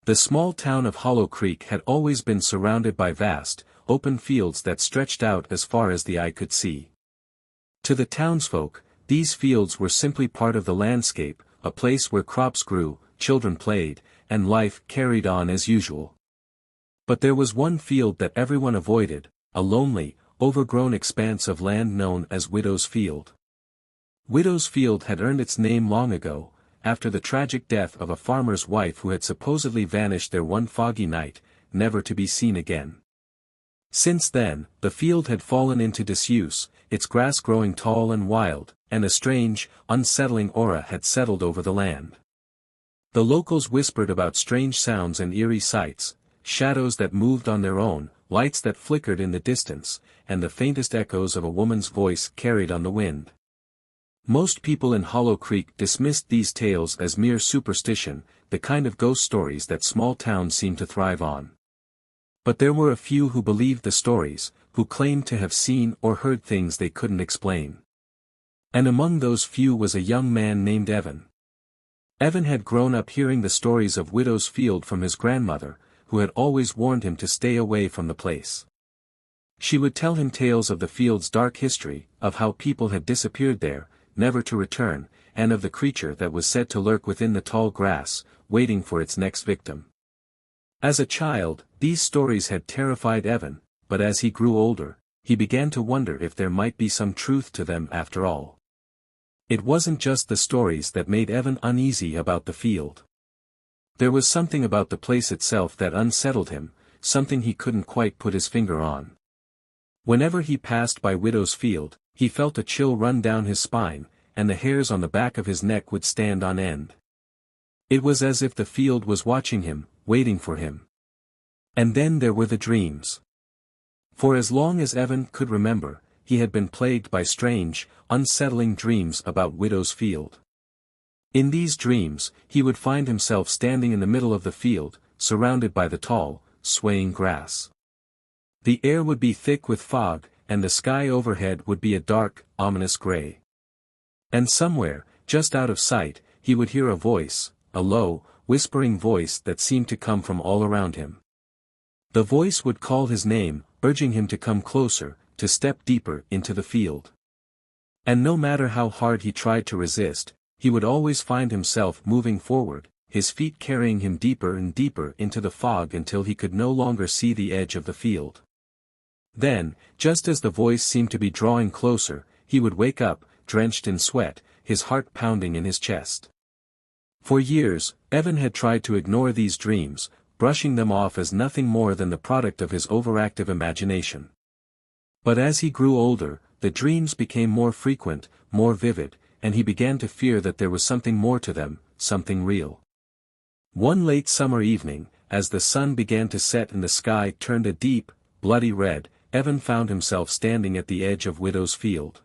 The small town of Hollow Creek had always been surrounded by vast, open fields that stretched out as far as the eye could see. To the townsfolk, these fields were simply part of the landscape, a place where crops grew, children played, and life carried on as usual. But there was one field that everyone avoided, a lonely, overgrown expanse of land known as Widow's Field. Widow's Field had earned its name long ago, after the tragic death of a farmer's wife who had supposedly vanished there one foggy night, never to be seen again. Since then, the field had fallen into disuse, its grass growing tall and wild, and a strange, unsettling aura had settled over the land. The locals whispered about strange sounds and eerie sights, shadows that moved on their own, lights that flickered in the distance, and the faintest echoes of a woman's voice carried on the wind. Most people in Hollow Creek dismissed these tales as mere superstition, the kind of ghost stories that small towns seem to thrive on. But there were a few who believed the stories, who claimed to have seen or heard things they couldn't explain. And among those few was a young man named Evan. Evan had grown up hearing the stories of Widow's Field from his grandmother, who had always warned him to stay away from the place. She would tell him tales of the field's dark history, of how people had disappeared there, never to return, and of the creature that was said to lurk within the tall grass, waiting for its next victim. As a child, these stories had terrified Evan, but as he grew older, he began to wonder if there might be some truth to them after all. It wasn't just the stories that made Evan uneasy about the field. There was something about the place itself that unsettled him, something he couldn't quite put his finger on. Whenever he passed by Widow's Field, he felt a chill run down his spine, and the hairs on the back of his neck would stand on end. It was as if the field was watching him, waiting for him. And then there were the dreams. For as long as Evan could remember, he had been plagued by strange, unsettling dreams about Widow's Field. In these dreams, he would find himself standing in the middle of the field, surrounded by the tall, swaying grass. The air would be thick with fog, and the sky overhead would be a dark, ominous gray. And somewhere, just out of sight, he would hear a voice, a low, whispering voice that seemed to come from all around him. The voice would call his name, urging him to come closer, to step deeper into the field. And no matter how hard he tried to resist, he would always find himself moving forward, his feet carrying him deeper and deeper into the fog until he could no longer see the edge of the field. Then, just as the voice seemed to be drawing closer, he would wake up, drenched in sweat, his heart pounding in his chest. For years, Evan had tried to ignore these dreams, brushing them off as nothing more than the product of his overactive imagination. But as he grew older, the dreams became more frequent, more vivid, and he began to fear that there was something more to them, something real. One late summer evening, as the sun began to set and the sky turned a deep, bloody red, Evan found himself standing at the edge of Widow's Field.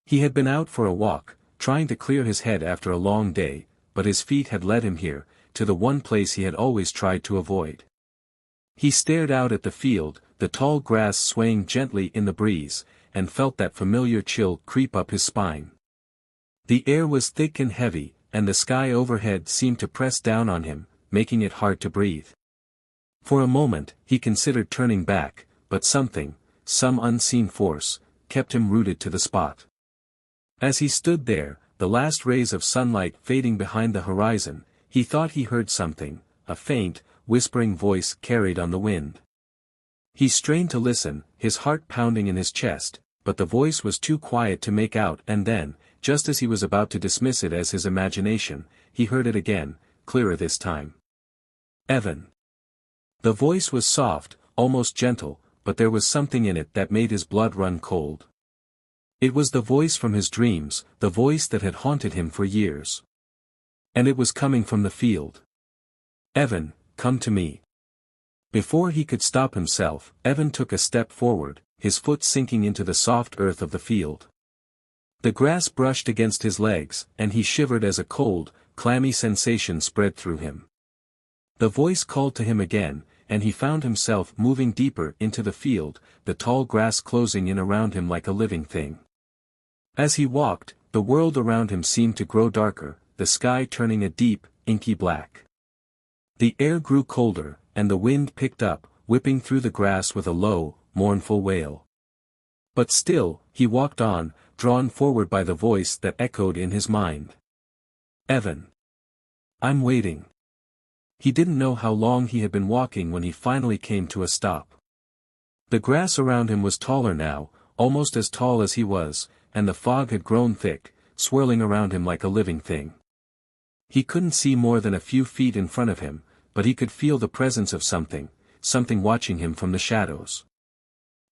He had been out for a walk, trying to clear his head after a long day, but his feet had led him here, to the one place he had always tried to avoid. He stared out at the field, the tall grass swaying gently in the breeze, and felt that familiar chill creep up his spine. The air was thick and heavy, and the sky overhead seemed to press down on him, making it hard to breathe. For a moment, he considered turning back, but something, some unseen force, kept him rooted to the spot. As he stood there, the last rays of sunlight fading behind the horizon, he thought he heard something, a faint, whispering voice carried on the wind. He strained to listen, his heart pounding in his chest, but the voice was too quiet to make out, and then, just as he was about to dismiss it as his imagination, he heard it again, clearer this time. Evan. The voice was soft, almost gentle, but there was something in it that made his blood run cold. It was the voice from his dreams, the voice that had haunted him for years. And it was coming from the field. Evan, come to me. Before he could stop himself, Evan took a step forward, his foot sinking into the soft earth of the field. The grass brushed against his legs, and he shivered as a cold, clammy sensation spread through him. The voice called to him again, and he found himself moving deeper into the field, the tall grass closing in around him like a living thing. As he walked, the world around him seemed to grow darker, the sky turning a deep, inky black. The air grew colder, and the wind picked up, whipping through the grass with a low, mournful wail. But still, he walked on, drawn forward by the voice that echoed in his mind. Evan. I'm waiting. He didn't know how long he had been walking when he finally came to a stop. The grass around him was taller now, almost as tall as he was, and the fog had grown thick, swirling around him like a living thing. He couldn't see more than a few feet in front of him, but he could feel the presence of something watching him from the shadows.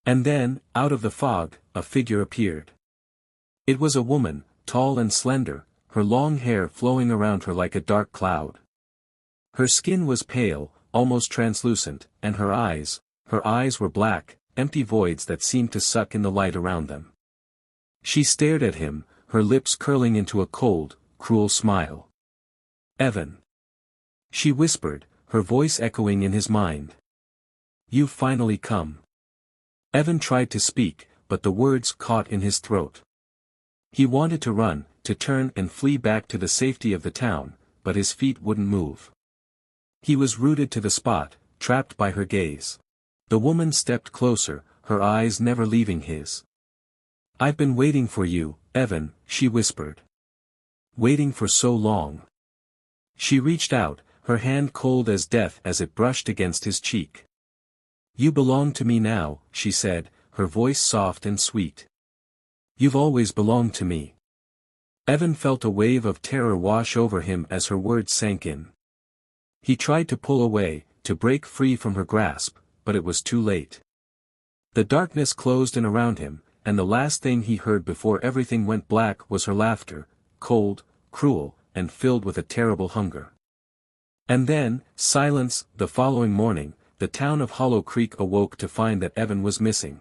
And then, out of the fog, a figure appeared. It was a woman, tall and slender, her long hair flowing around her like a dark cloud. Her skin was pale, almost translucent, and her eyes were black, empty voids that seemed to suck in the light around them. She stared at him, her lips curling into a cold, cruel smile. Evan. She whispered, her voice echoing in his mind. You've finally come. Evan tried to speak, but the words caught in his throat. He wanted to run, to turn and flee back to the safety of the town, but his feet wouldn't move. He was rooted to the spot, trapped by her gaze. The woman stepped closer, her eyes never leaving his. I've been waiting for you, Evan, she whispered. Waiting for so long. She reached out, her hand cold as death as it brushed against his cheek. You belong to me now, she said, her voice soft and sweet. You've always belonged to me. Evan felt a wave of terror wash over him as her words sank in. He tried to pull away, to break free from her grasp, but it was too late. The darkness closed in around him, and the last thing he heard before everything went black was her laughter, cold, cruel, and filled with a terrible hunger. And then, silence. The following morning, the town of Hollow Creek awoke to find that Evan was missing.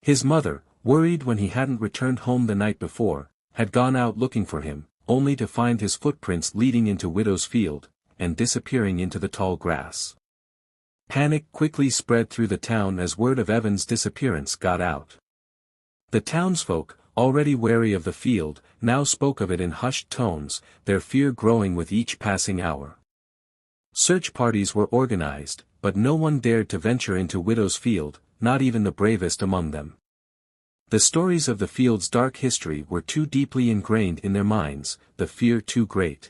His mother, worried when he hadn't returned home the night before, had gone out looking for him, only to find his footprints leading into Widow's Field, and disappearing into the tall grass. Panic quickly spread through the town as word of Evan's disappearance got out. The townsfolk, already wary of the field, now spoke of it in hushed tones, their fear growing with each passing hour. Search parties were organized, but no one dared to venture into Widow's Field, not even the bravest among them. The stories of the field's dark history were too deeply ingrained in their minds, the fear too great.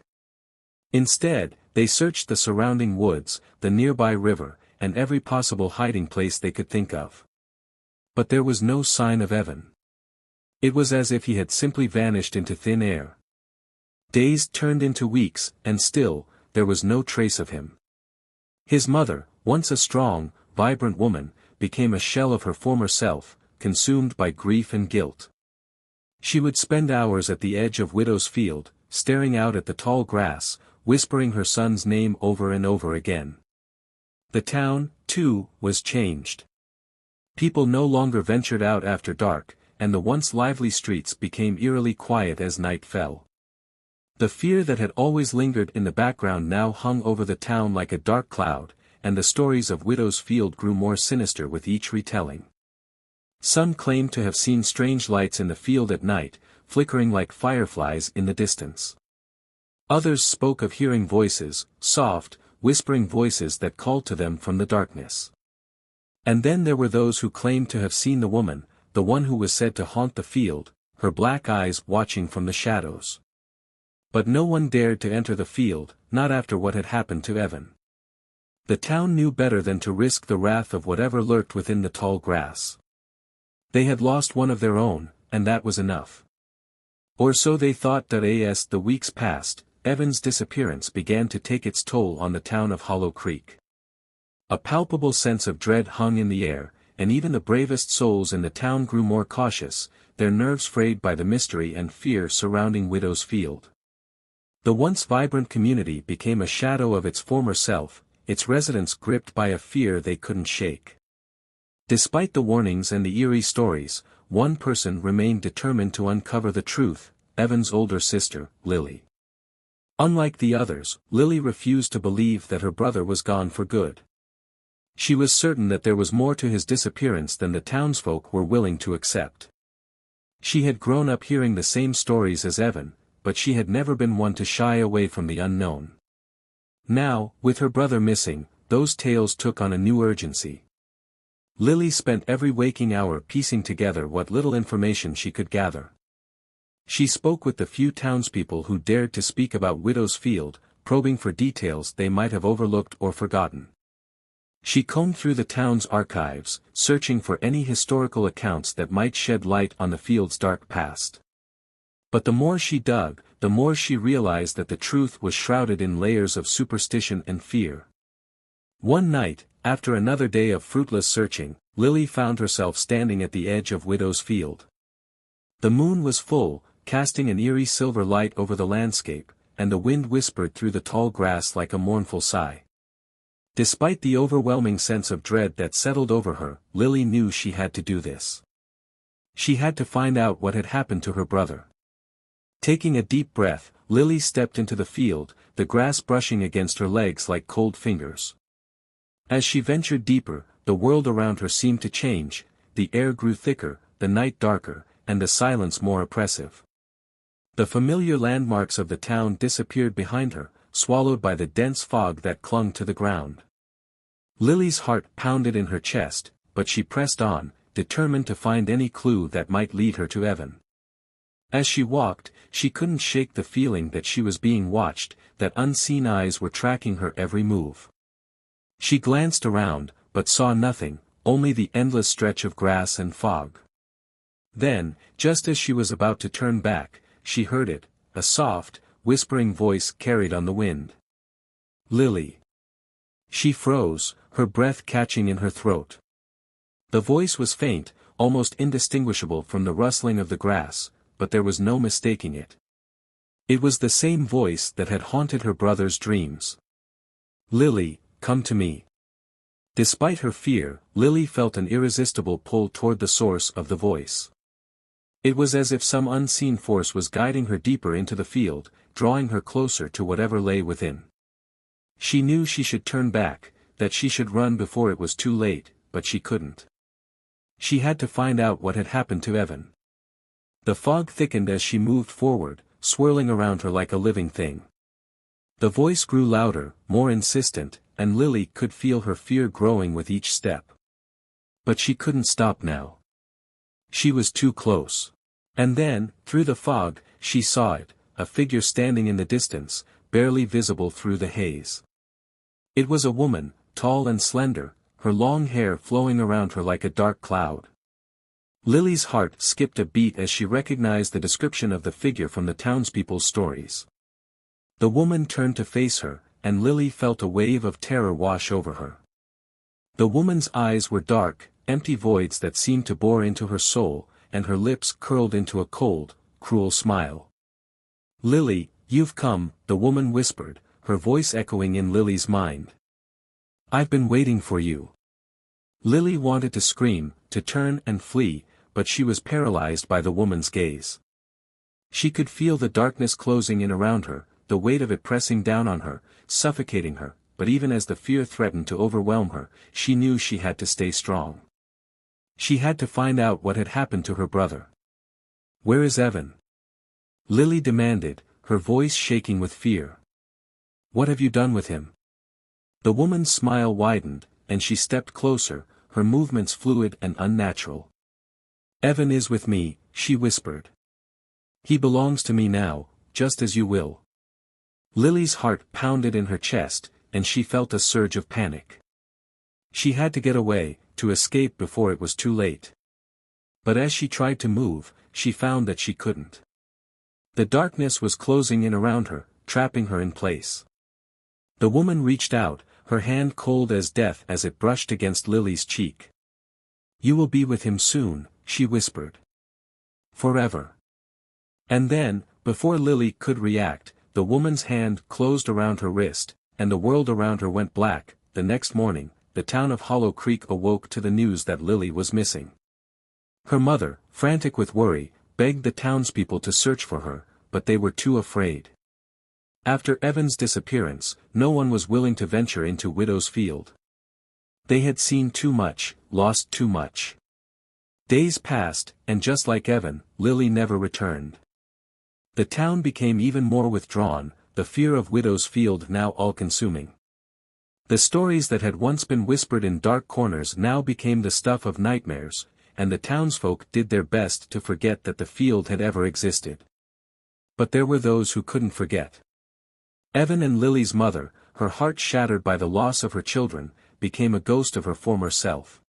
Instead, they searched the surrounding woods, the nearby river, and every possible hiding place they could think of. But there was no sign of Evan. It was as if he had simply vanished into thin air. Days turned into weeks, and still, there was no trace of him. His mother, once a strong, vibrant woman, became a shell of her former self, consumed by grief and guilt. She would spend hours at the edge of Widow's Field, staring out at the tall grass, whispering her son's name over and over again. The town, too, was changed. People no longer ventured out after dark, and the once lively streets became eerily quiet as night fell. The fear that had always lingered in the background now hung over the town like a dark cloud, and the stories of Widow's Field grew more sinister with each retelling. Some claimed to have seen strange lights in the field at night, flickering like fireflies in the distance. Others spoke of hearing voices, soft, whispering voices that called to them from the darkness. And then there were those who claimed to have seen the woman, the one who was said to haunt the field, her black eyes watching from the shadows. But no one dared to enter the field, not after what had happened to Evan. The town knew better than to risk the wrath of whatever lurked within the tall grass. They had lost one of their own, and that was enough. Or so they thought. As the weeks passed, Evan's disappearance began to take its toll on the town of Hollow Creek. A palpable sense of dread hung in the air, and even the bravest souls in the town grew more cautious, their nerves frayed by the mystery and fear surrounding Widow's Field. The once vibrant community became a shadow of its former self, its residents gripped by a fear they couldn't shake. Despite the warnings and the eerie stories, one person remained determined to uncover the truth: Evan's older sister, Lily. Unlike the others, Lily refused to believe that her brother was gone for good. She was certain that there was more to his disappearance than the townsfolk were willing to accept. She had grown up hearing the same stories as Evan, but she had never been one to shy away from the unknown. Now, with her brother missing, those tales took on a new urgency. Lily spent every waking hour piecing together what little information she could gather. She spoke with the few townspeople who dared to speak about Widow's Field, probing for details they might have overlooked or forgotten. She combed through the town's archives, searching for any historical accounts that might shed light on the field's dark past. But the more she dug, the more she realized that the truth was shrouded in layers of superstition and fear. One night, after another day of fruitless searching, Lily found herself standing at the edge of Widow's Field. The moon was full, casting an eerie silver light over the landscape, and the wind whispered through the tall grass like a mournful sigh. Despite the overwhelming sense of dread that settled over her, Lily knew she had to do this. She had to find out what had happened to her brother. Taking a deep breath, Lily stepped into the field, the grass brushing against her legs like cold fingers. As she ventured deeper, the world around her seemed to change, the air grew thicker, the night darker, and the silence more oppressive. The familiar landmarks of the town disappeared behind her, swallowed by the dense fog that clung to the ground. Lily's heart pounded in her chest, but she pressed on, determined to find any clue that might lead her to Evan. As she walked, she couldn't shake the feeling that she was being watched, that unseen eyes were tracking her every move. She glanced around, but saw nothing, only the endless stretch of grass and fog. Then, just as she was about to turn back, she heard it, a soft, whispering voice carried on the wind. Lily. She froze, her breath catching in her throat. The voice was faint, almost indistinguishable from the rustling of the grass, but there was no mistaking it. It was the same voice that had haunted her brother's dreams. Lily, come to me. Despite her fear, Lily felt an irresistible pull toward the source of the voice. It was as if some unseen force was guiding her deeper into the field, drawing her closer to whatever lay within. She knew she should turn back, that she should run before it was too late, but she couldn't. She had to find out what had happened to Evan. The fog thickened as she moved forward, swirling around her like a living thing. The voice grew louder, more insistent, and Lily could feel her fear growing with each step. But she couldn't stop now. She was too close. And then, through the fog, she saw it, a figure standing in the distance, barely visible through the haze. It was a woman, tall and slender, her long hair flowing around her like a dark cloud. Lily's heart skipped a beat as she recognized the description of the figure from the townspeople's stories. The woman turned to face her, and Lily felt a wave of terror wash over her. The woman's eyes were dark, empty voids that seemed to bore into her soul, and her lips curled into a cold, cruel smile. Lily, you've come, the woman whispered, her voice echoing in Lily's mind. I've been waiting for you. Lily wanted to scream, to turn and flee, but she was paralyzed by the woman's gaze. She could feel the darkness closing in around her, the weight of it pressing down on her, suffocating her, but even as the fear threatened to overwhelm her, she knew she had to stay strong. She had to find out what had happened to her brother. Where is Evan? Lily demanded, her voice shaking with fear. What have you done with him? The woman's smile widened, and she stepped closer, her movements fluid and unnatural. Evan is with me, she whispered. He belongs to me now, just as you will. Lily's heart pounded in her chest, and she felt a surge of panic. She had to get away, to escape before it was too late. But as she tried to move, she found that she couldn't. The darkness was closing in around her, trapping her in place. The woman reached out, her hand cold as death as it brushed against Lily's cheek. You will be with him soon, she whispered. Forever. And then, before Lily could react, the woman's hand closed around her wrist, and the world around her went black. The next morning, the town of Hollow Creek awoke to the news that Lily was missing. Her mother, frantic with worry, begged the townspeople to search for her, but they were too afraid. After Evan's disappearance, no one was willing to venture into Widow's Field. They had seen too much, lost too much. Days passed, and just like Evan, Lily never returned. The town became even more withdrawn, the fear of Widow's Field now all-consuming. The stories that had once been whispered in dark corners now became the stuff of nightmares, and the townsfolk did their best to forget that the field had ever existed. But there were those who couldn't forget. Evan and Lily's mother, her heart shattered by the loss of her children, became a ghost of her former self.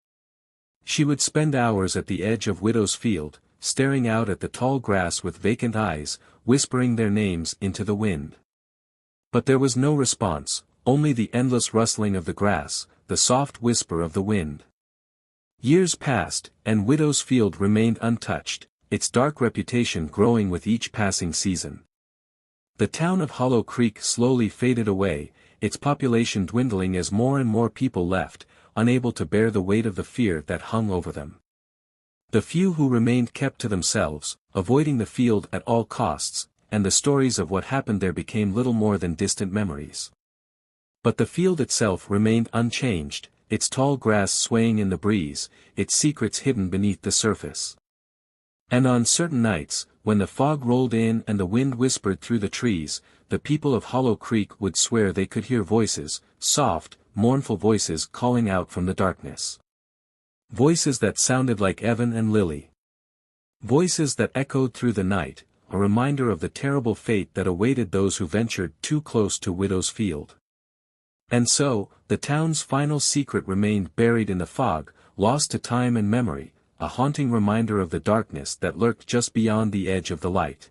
She would spend hours at the edge of Widow's Field, staring out at the tall grass with vacant eyes, whispering their names into the wind. But there was no response, only the endless rustling of the grass, the soft whisper of the wind. Years passed, and Widow's Field remained untouched, its dark reputation growing with each passing season. The town of Hollow Creek slowly faded away, its population dwindling as more and more people left, unable to bear the weight of the fear that hung over them. The few who remained kept to themselves, avoiding the field at all costs, and the stories of what happened there became little more than distant memories. But the field itself remained unchanged, its tall grass swaying in the breeze, its secrets hidden beneath the surface. And on certain nights, when the fog rolled in and the wind whispered through the trees, the people of Hollow Creek would swear they could hear voices, soft, mournful voices calling out from the darkness. Voices that sounded like Evan and Lily. Voices that echoed through the night, a reminder of the terrible fate that awaited those who ventured too close to Widow's Field. And so, the town's final secret remained buried in the fog, lost to time and memory, a haunting reminder of the darkness that lurked just beyond the edge of the light.